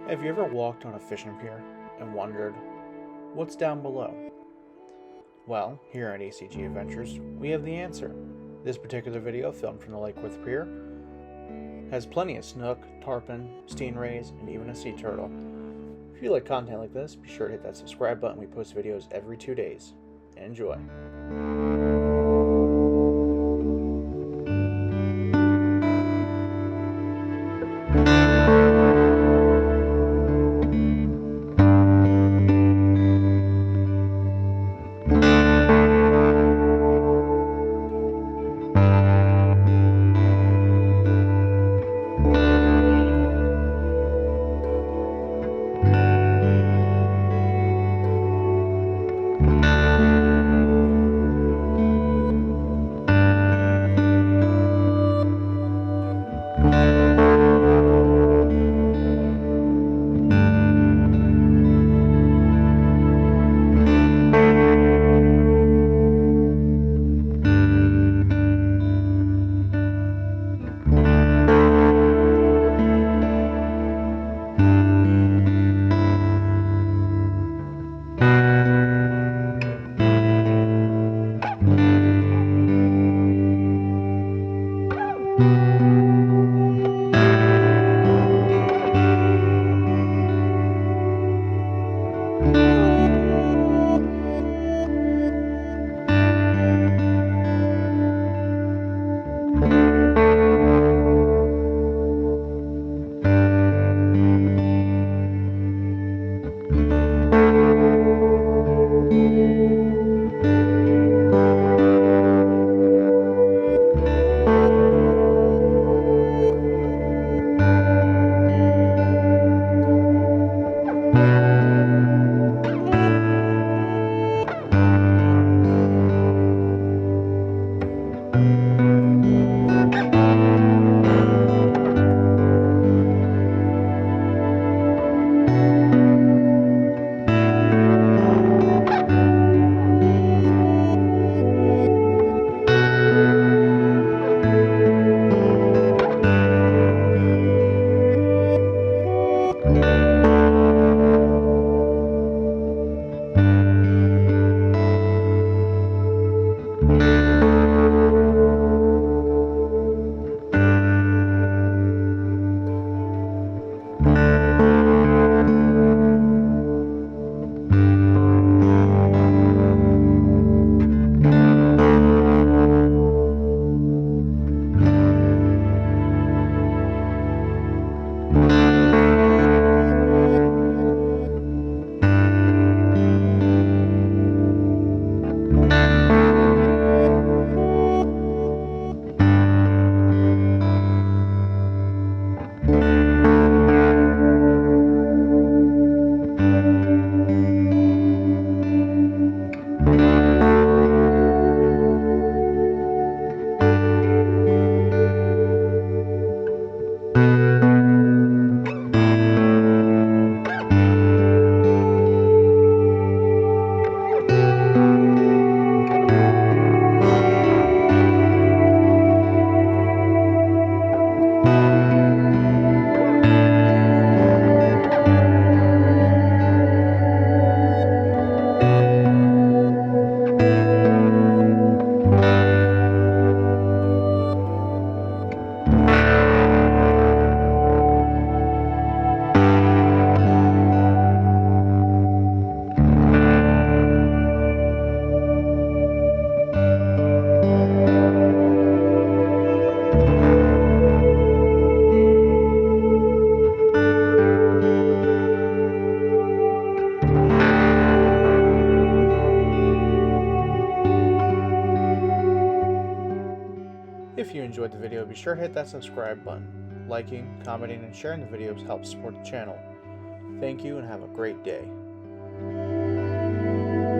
Have you ever walked on a fishing pier and wondered, what's down below? Well, here at ACG Adventures, we have the answer. This particular video, filmed from the Lake Worth Pier, has plenty of snook, tarpon, stingrays, and even a sea turtle. If you like content like this, be sure to hit that subscribe button. We post videos every 2 days. Enjoy. If you enjoyed the video, be sure to hit that subscribe button. Liking, commenting, and sharing the videos helps support the channel. Thank you and have a great day.